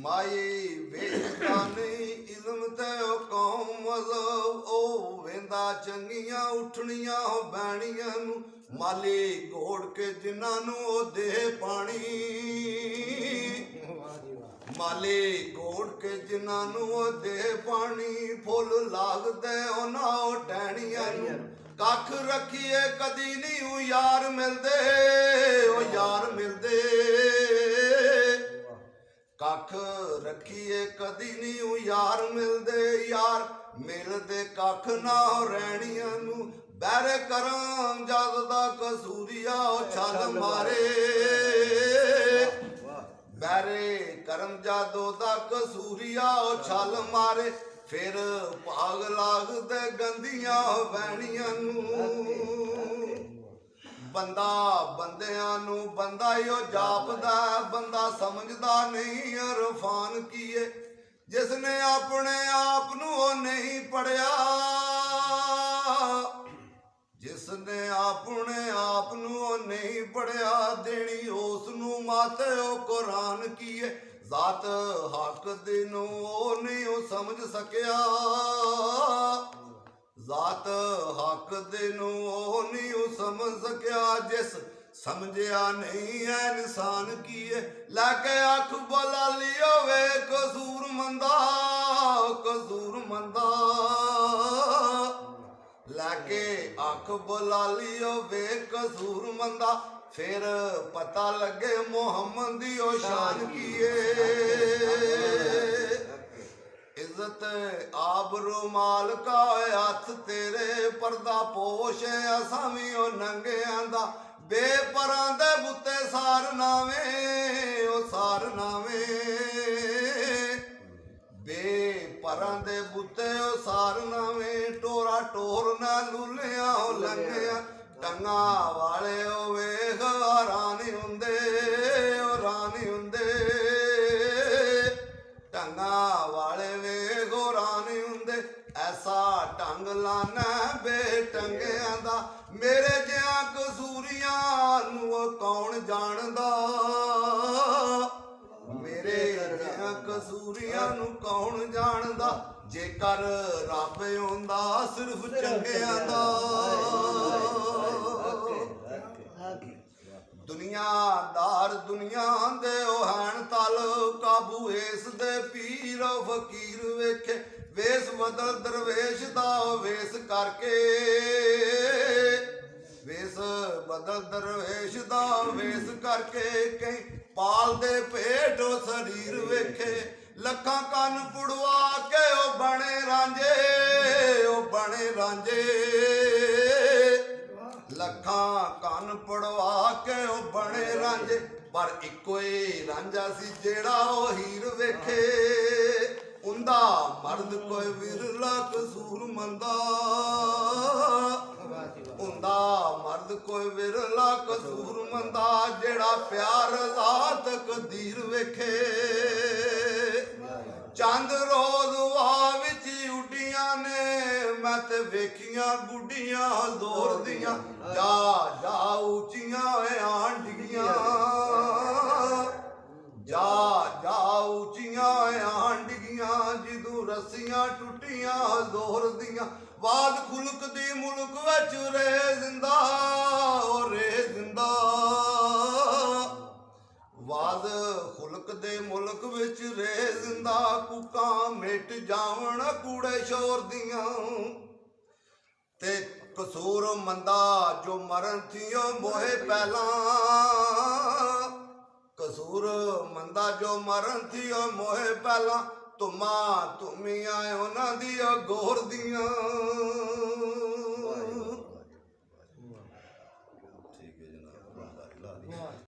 माई वेखदा नहीं इल्म ते कौम मज़हब ओ वेंदा चंगियां उठनियां बैणियां नू माली घोड़ के जिन्हां नू ओ दे पानी माली घोड़ के जिन्हां नू ओ दे पानी फुल लागदे उन्हां ओ टहनियां नू कख रखिए कदी नहीं ओ यार मिलदे ओ यार मिलदे कख रखिए कदी नहीं ओ यार मिलदे यार मिलदे कख ना रहनियां नू बैर करम जद दा कसूरिया छल मारे बैरे करम जादो दा कसूरिया छल मारे फिर भाग लागदे गंदियां वैणियां नू बंदा बंदियां नू बंदा यो जापदा बंदा समझदा नहीं अरफान कीए जिसने अपने आप नू ओ नहीं पढ़िया जिसने अपने आप नू ओ नहीं पढ़िया देनी उस नू माते ओ कुरान कीए जात हक दे नू ओ नहीं ओ समझ सकिया जात हक दे नू ओ नहीं ओ समझ सकिया जिस समझिया नहीं है इंसान कीए लैके अख बोला लियो वे कसूर मंदा लैके अख बोला लियो वे कसूर मंदा फिर पता लगे मोहम्मद दी ओ शान कीए इज्जत आबरू माल का हथ तेरे पर्दा पोश असावी ओ नंगे आंदा बेपरां दे बुते सार नावे ओ सार नावे बेपरां दे बुते ओ सार नावे टोरा टोर ना लुलिया ओ लंघिया टंगा वाले ओ वेख रानी हुंदे ओ रानी हुंदे टंगा वाले वेखो रानी हुंदे ऐसा ढंग लाना बेटंगियां दा मेरे जिहा कसूरियां नू कौन जानदा मेरे जिहा कसूरियां नू कौन जानदा जेकर रब हुंदा सिर्फ चंगियां दा दुनियादार दुनिया दे ओ हैन तल काबू इस दे पीर फकीर वेखे वेस बदल दरवेश दा वेस करके वेस बदल दरवेश दा वेस करके कई पाल दे पेट ओ शरीर वेखे लखा कन पुड़वा के ओ बने रांझे लखा कन पड़वा के ओ बने रांझे पर इको ही रांझा सी जेड़ा ओ हीर वेखे उंदा मर्द कोई विरला कसूर मंदा उंदा मर्द कोई विरला कसूर मंदा जेड़ा प्यार रात कदीर वेखे चंद रोज वाह विच उड्डियां ने मैं ते वेखियां गुड्डियां जोर दियां जा जा ऊंचियां आंडियां जा जा ऊंचियां आंडियां जिदू रस्सियां टुटियां जोर दियां वाद खुलक दी मुल्क विच रे जिंदा वाद खुलक दे मुल्क विच रे जिंदा कुका मिट जावण कूड़े शोर दियां ते कसूर मंदा जो मरन थियो मोहे पहला कसूर मंदा जो मरन थियो मोहे पहला तुमा तुमी आए उन्हां दी गोर दियां